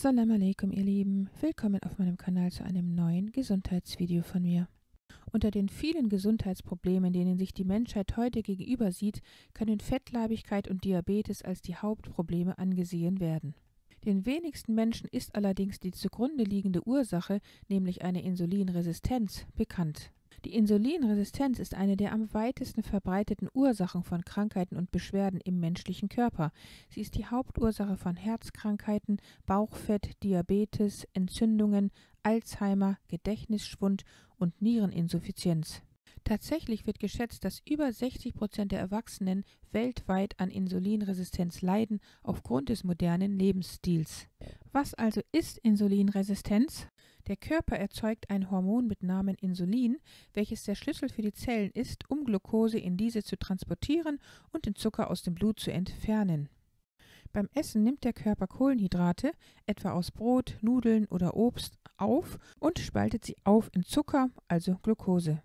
Assalamu alaikum, ihr Lieben. Willkommen auf meinem Kanal zu einem neuen Gesundheitsvideo von mir. Unter den vielen Gesundheitsproblemen, denen sich die Menschheit heute gegenüber sieht, können Fettleibigkeit und Diabetes als die Hauptprobleme angesehen werden. Den wenigsten Menschen ist allerdings die zugrunde liegende Ursache, nämlich eine Insulinresistenz, bekannt. Die Insulinresistenz ist eine der am weitesten verbreiteten Ursachen von Krankheiten und Beschwerden im menschlichen Körper. Sie ist die Hauptursache von Herzkrankheiten, Bauchfett, Diabetes, Entzündungen, Alzheimer, Gedächtnisschwund und Niereninsuffizienz. Tatsächlich wird geschätzt, dass über 60% der Erwachsenen weltweit an Insulinresistenz leiden aufgrund des modernen Lebensstils. Was also ist Insulinresistenz? Der Körper erzeugt ein Hormon mit Namen Insulin, welches der Schlüssel für die Zellen ist, um Glucose in diese zu transportieren und den Zucker aus dem Blut zu entfernen. Beim Essen nimmt der Körper Kohlenhydrate, etwa aus Brot, Nudeln oder Obst, auf und spaltet sie auf in Zucker, also Glucose.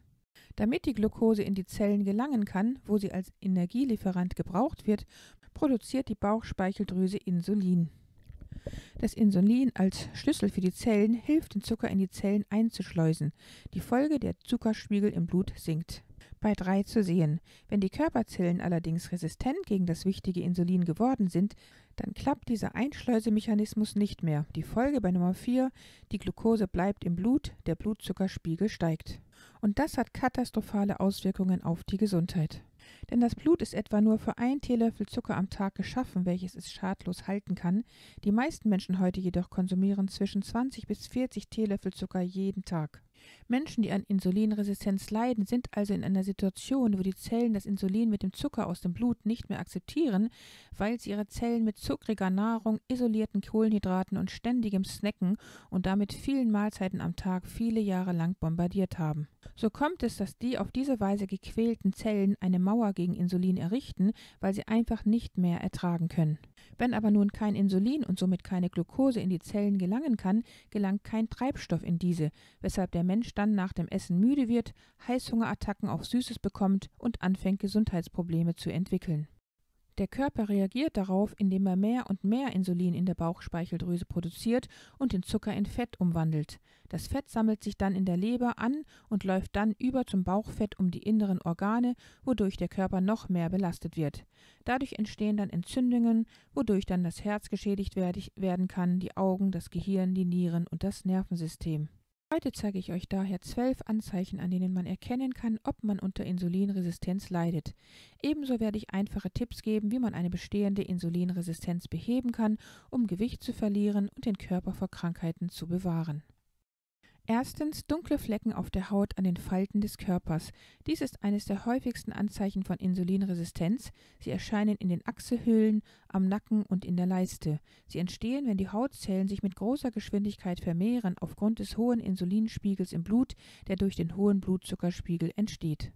Damit die Glucose in die Zellen gelangen kann, wo sie als Energielieferant gebraucht wird, produziert die Bauchspeicheldrüse Insulin. Das Insulin als Schlüssel für die Zellen hilft, den Zucker in die Zellen einzuschleusen. Die Folge: der Zuckerspiegel im Blut sinkt. Bei 3 zu sehen. Wenn die Körperzellen allerdings resistent gegen das wichtige Insulin geworden sind, dann klappt dieser Einschleusemechanismus nicht mehr. Die Folge bei Nummer 4: die Glucose bleibt im Blut, der Blutzuckerspiegel steigt. Und das hat katastrophale Auswirkungen auf die Gesundheit. Denn das Blut ist etwa nur für 1 Teelöffel Zucker am Tag geschaffen, welches es schadlos halten kann. Die meisten Menschen heute jedoch konsumieren zwischen 20 bis 40 Teelöffel Zucker jeden Tag. Menschen, die an Insulinresistenz leiden, sind also in einer Situation, wo die Zellen das Insulin mit dem Zucker aus dem Blut nicht mehr akzeptieren, weil sie ihre Zellen mit zuckriger Nahrung, isolierten Kohlenhydraten und ständigem Snacken und damit vielen Mahlzeiten am Tag viele Jahre lang bombardiert haben. So kommt es, dass die auf diese Weise gequälten Zellen eine Mauer gegen Insulin errichten, weil sie einfach nicht mehr ertragen können. Wenn aber nun kein Insulin und somit keine Glucose in die Zellen gelangen kann, gelangt kein Treibstoff in diese, weshalb der Mensch dann nach dem Essen müde wird, Heißhungerattacken auf Süßes bekommt und anfängt, Gesundheitsprobleme zu entwickeln. Der Körper reagiert darauf, indem er mehr und mehr Insulin in der Bauchspeicheldrüse produziert und den Zucker in Fett umwandelt. Das Fett sammelt sich dann in der Leber an und läuft dann über zum Bauchfett um die inneren Organe, wodurch der Körper noch mehr belastet wird. Dadurch entstehen dann Entzündungen, wodurch dann das Herz geschädigt werden kann, die Augen, das Gehirn, die Nieren und das Nervensystem. Heute zeige ich euch daher 12 Anzeichen, an denen man erkennen kann, ob man unter Insulinresistenz leidet. Ebenso werde ich einfache Tipps geben, wie man eine bestehende Insulinresistenz beheben kann, um Gewicht zu verlieren und den Körper vor Krankheiten zu bewahren. Erstens, dunkle Flecken auf der Haut an den Falten des Körpers. Dies ist eines der häufigsten Anzeichen von Insulinresistenz. Sie erscheinen in den Achselhöhlen, am Nacken und in der Leiste. Sie entstehen, wenn die Hautzellen sich mit großer Geschwindigkeit vermehren aufgrund des hohen Insulinspiegels im Blut, der durch den hohen Blutzuckerspiegel entsteht.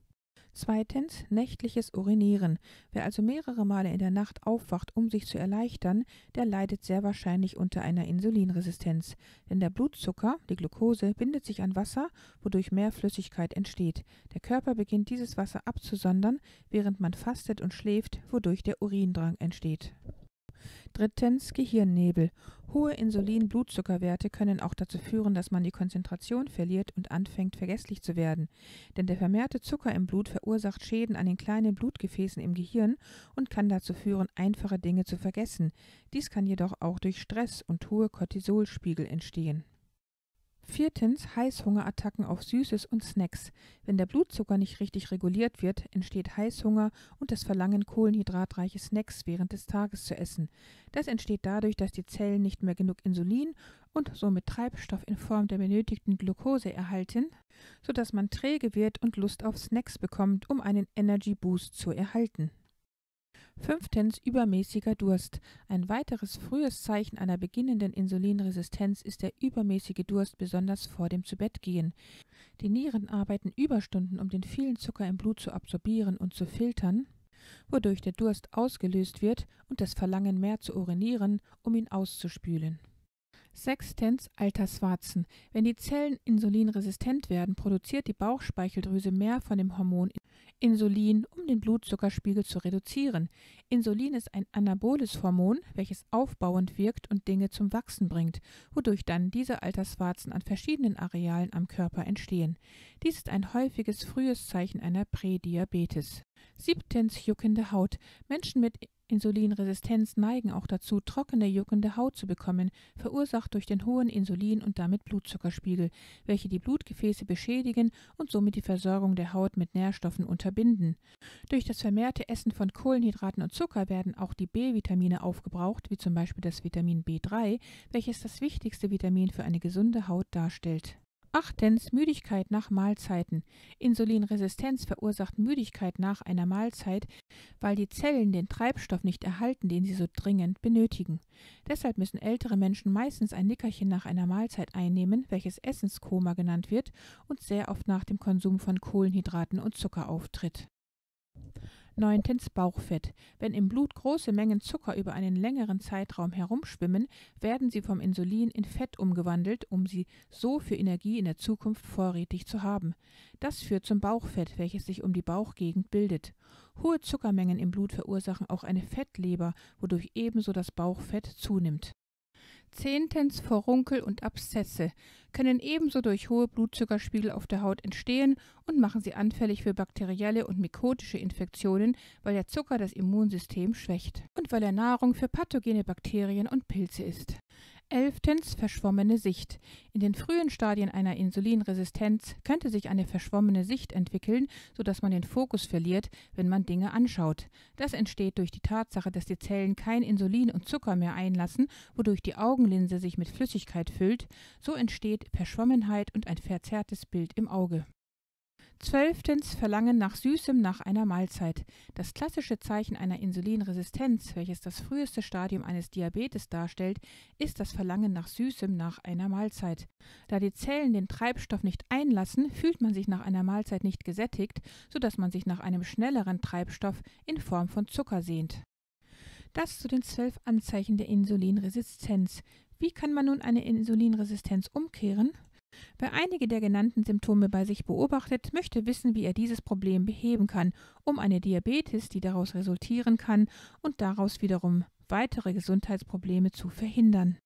Zweitens, nächtliches Urinieren. Wer also mehrere Male in der Nacht aufwacht, um sich zu erleichtern, der leidet sehr wahrscheinlich unter einer Insulinresistenz. Denn der Blutzucker, die Glucose, bindet sich an Wasser, wodurch mehr Flüssigkeit entsteht. Der Körper beginnt dieses Wasser abzusondern, während man fastet und schläft, wodurch der Urindrang entsteht. Drittens, Gehirnnebel. Hohe Insulin-Blutzuckerwerte können auch dazu führen, dass man die Konzentration verliert und anfängt, vergesslich zu werden. Denn der vermehrte Zucker im Blut verursacht Schäden an den kleinen Blutgefäßen im Gehirn und kann dazu führen, einfache Dinge zu vergessen. Dies kann jedoch auch durch Stress und hohe Cortisolspiegel entstehen. Viertens, Heißhungerattacken auf Süßes und Snacks. Wenn der Blutzucker nicht richtig reguliert wird, entsteht Heißhunger und das Verlangen, kohlenhydratreiche Snacks während des Tages zu essen. Das entsteht dadurch, dass die Zellen nicht mehr genug Insulin und somit Treibstoff in Form der benötigten Glucose erhalten, sodass man träge wird und Lust auf Snacks bekommt, um einen Energy Boost zu erhalten. Fünftens, übermäßiger Durst. Ein weiteres frühes Zeichen einer beginnenden Insulinresistenz ist der übermäßige Durst, besonders vor dem Zubettgehen. Die Nieren arbeiten Überstunden, um den vielen Zucker im Blut zu absorbieren und zu filtern, wodurch der Durst ausgelöst wird und das Verlangen, mehr zu urinieren, um ihn auszuspülen. Sechstens, Alterswarzen. Wenn die Zellen insulinresistent werden, produziert die Bauchspeicheldrüse mehr von dem Hormon Insulin, um den Blutzuckerspiegel zu reduzieren. Insulin ist ein anaboles Hormon, welches aufbauend wirkt und Dinge zum Wachsen bringt, wodurch dann diese Alterswarzen an verschiedenen Arealen am Körper entstehen. Dies ist ein häufiges frühes Zeichen einer Prädiabetes. 7. Juckende Haut. Menschen mit Insulinresistenz neigen auch dazu, trockene, juckende Haut zu bekommen, verursacht durch den hohen Insulin- und damit Blutzuckerspiegel, welche die Blutgefäße beschädigen und somit die Versorgung der Haut mit Nährstoffen unterbinden. Durch das vermehrte Essen von Kohlenhydraten und Zucker werden auch die B-Vitamine aufgebraucht, wie zum Beispiel das Vitamin B3, welches das wichtigste Vitamin für eine gesunde Haut darstellt. 8. Müdigkeit nach Mahlzeiten. Insulinresistenz verursacht Müdigkeit nach einer Mahlzeit, weil die Zellen den Treibstoff nicht erhalten, den sie so dringend benötigen. Deshalb müssen ältere Menschen meistens ein Nickerchen nach einer Mahlzeit einnehmen, welches Essenskoma genannt wird und sehr oft nach dem Konsum von Kohlenhydraten und Zucker auftritt. 9. Bauchfett. Wenn im Blut große Mengen Zucker über einen längeren Zeitraum herumschwimmen, werden sie vom Insulin in Fett umgewandelt, um sie so für Energie in der Zukunft vorrätig zu haben. Das führt zum Bauchfett, welches sich um die Bauchgegend bildet. Hohe Zuckermengen im Blut verursachen auch eine Fettleber, wodurch ebenso das Bauchfett zunimmt. 10. Furunkel und Abszesse können ebenso durch hohe Blutzuckerspiegel auf der Haut entstehen und machen sie anfällig für bakterielle und mykotische Infektionen, weil der Zucker das Immunsystem schwächt und weil er Nahrung für pathogene Bakterien und Pilze ist. 11. Verschwommene Sicht. In den frühen Stadien einer Insulinresistenz könnte sich eine verschwommene Sicht entwickeln, sodass man den Fokus verliert, wenn man Dinge anschaut. Das entsteht durch die Tatsache, dass die Zellen kein Insulin und Zucker mehr einlassen, wodurch die Augenlinse sich mit Flüssigkeit füllt. So entsteht Verschwommenheit und ein verzerrtes Bild im Auge. 12. Verlangen nach Süßem nach einer Mahlzeit. Das klassische Zeichen einer Insulinresistenz, welches das früheste Stadium eines Diabetes darstellt, ist das Verlangen nach Süßem nach einer Mahlzeit. Da die Zellen den Treibstoff nicht einlassen, fühlt man sich nach einer Mahlzeit nicht gesättigt, sodass man sich nach einem schnelleren Treibstoff in Form von Zucker sehnt. Das zu den 12 Anzeichen der Insulinresistenz. Wie kann man nun eine Insulinresistenz umkehren? Wer einige der genannten Symptome bei sich beobachtet, möchte wissen, wie er dieses Problem beheben kann, um eine Diabetes, die daraus resultieren kann, und daraus wiederum weitere Gesundheitsprobleme zu verhindern.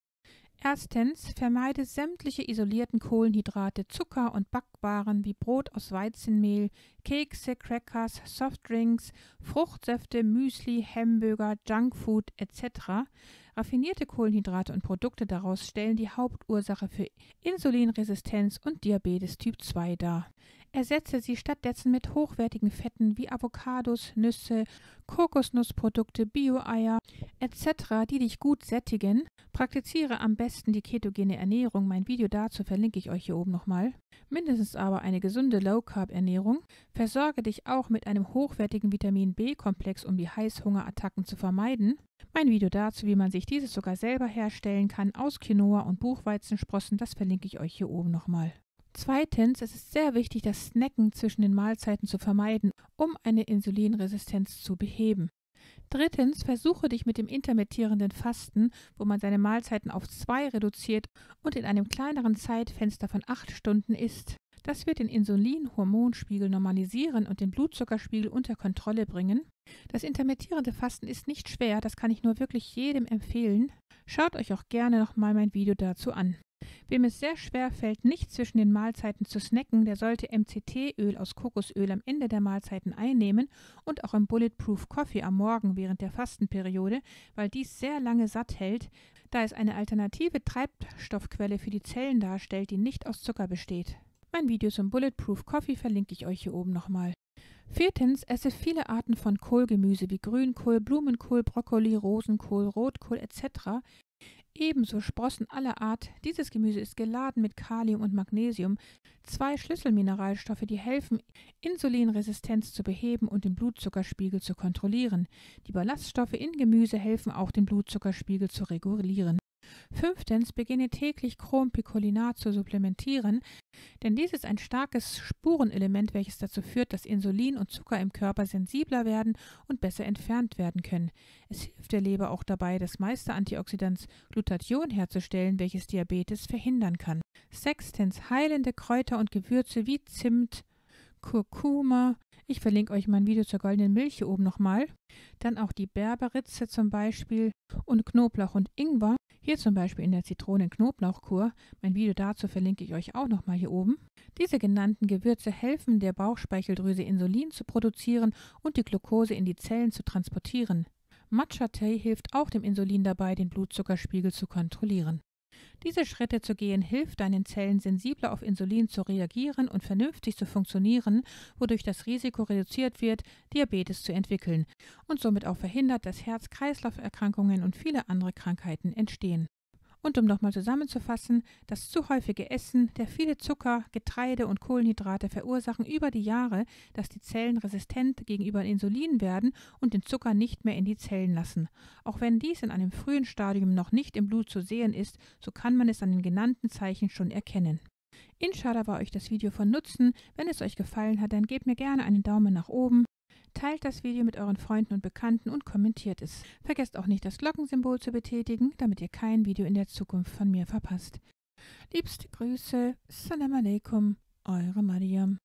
1. Vermeide sämtliche isolierten Kohlenhydrate, Zucker und Backwaren wie Brot aus Weizenmehl, Kekse, Crackers, Softdrinks, Fruchtsäfte, Müsli, Hamburger, Junkfood etc. Raffinierte Kohlenhydrate und Produkte daraus stellen die Hauptursache für Insulinresistenz und Diabetes Typ 2 dar. Ersetze sie stattdessen mit hochwertigen Fetten wie Avocados, Nüsse, Kokosnussprodukte, Bio-Eier etc., die dich gut sättigen. Praktiziere am besten die ketogene Ernährung. Mein Video dazu verlinke ich euch hier oben nochmal. Mindestens aber eine gesunde Low-Carb-Ernährung. Versorge dich auch mit einem hochwertigen Vitamin-B-Komplex, um die Heißhungerattacken zu vermeiden. Mein Video dazu, wie man sich dieses sogar selber herstellen kann, aus Quinoa und Buchweizensprossen, das verlinke ich euch hier oben nochmal. 2. Es ist sehr wichtig, das Snacken zwischen den Mahlzeiten zu vermeiden, um eine Insulinresistenz zu beheben. 3. Versuche dich mit dem intermittierenden Fasten, wo man seine Mahlzeiten auf 2 reduziert und in einem kleineren Zeitfenster von 8 Stunden isst. Das wird den Insulinhormonspiegel normalisieren und den Blutzuckerspiegel unter Kontrolle bringen. Das intermittierende Fasten ist nicht schwer, das kann ich nur wirklich jedem empfehlen. Schaut euch auch gerne nochmal mein Video dazu an. Wem es sehr schwer fällt, nicht zwischen den Mahlzeiten zu snacken, der sollte MCT-Öl aus Kokosöl am Ende der Mahlzeiten einnehmen und auch im Bulletproof Coffee am Morgen während der Fastenperiode, weil dies sehr lange satt hält, da es eine alternative Treibstoffquelle für die Zellen darstellt, die nicht aus Zucker besteht. Mein Video zum Bulletproof Coffee verlinke ich euch hier oben nochmal. 4. Esse viele Arten von Kohlgemüse wie Grünkohl, Blumenkohl, Brokkoli, Rosenkohl, Rotkohl etc., ebenso Sprossen aller Art. Dieses Gemüse ist geladen mit Kalium und Magnesium, 2 Schlüsselmineralstoffe, die helfen, Insulinresistenz zu beheben und den Blutzuckerspiegel zu kontrollieren. Die Ballaststoffe in Gemüse helfen auch, den Blutzuckerspiegel zu regulieren. 5. Beginne täglich Chrompicolinar zu supplementieren, denn dies ist ein starkes Spurenelement, welches dazu führt, dass Insulin und Zucker im Körper sensibler werden und besser entfernt werden können. Es hilft der Leber auch dabei, das meiste Antioxidans Glutathion herzustellen, welches Diabetes verhindern kann. 6. Heilende Kräuter und Gewürze wie Zimt, Kurkuma. Ich verlinke euch mein Video zur goldenen Milch hier oben nochmal. Dann auch die Berberitze zum Beispiel und Knoblauch und Ingwer. Hier zum Beispiel in der Zitronen-Knoblauchkur. Mein Video dazu verlinke ich euch auch nochmal hier oben. Diese genannten Gewürze helfen der Bauchspeicheldrüse Insulin zu produzieren und die Glucose in die Zellen zu transportieren. Matcha-Tee hilft auch dem Insulin dabei, den Blutzuckerspiegel zu kontrollieren. Diese Schritte zu gehen, hilft deinen Zellen sensibler auf Insulin zu reagieren und vernünftig zu funktionieren, wodurch das Risiko reduziert wird, Diabetes zu entwickeln und somit auch verhindert, dass Herz-Kreislauf-Erkrankungen und viele andere Krankheiten entstehen. Und um nochmal zusammenzufassen, das zu häufige Essen, der viele Zucker, Getreide und Kohlenhydrate verursachen über die Jahre, dass die Zellen resistent gegenüber Insulin werden und den Zucker nicht mehr in die Zellen lassen. Auch wenn dies in einem frühen Stadium noch nicht im Blut zu sehen ist, so kann man es an den genannten Zeichen schon erkennen. Inshallah war euch das Video von Nutzen. Wenn es euch gefallen hat, dann gebt mir gerne einen Daumen nach oben. Teilt das Video mit euren Freunden und Bekannten und kommentiert es. Vergesst auch nicht, das Glockensymbol zu betätigen, damit ihr kein Video in der Zukunft von mir verpasst. Liebste Grüße, Assalamu alaikum, eure Mariam.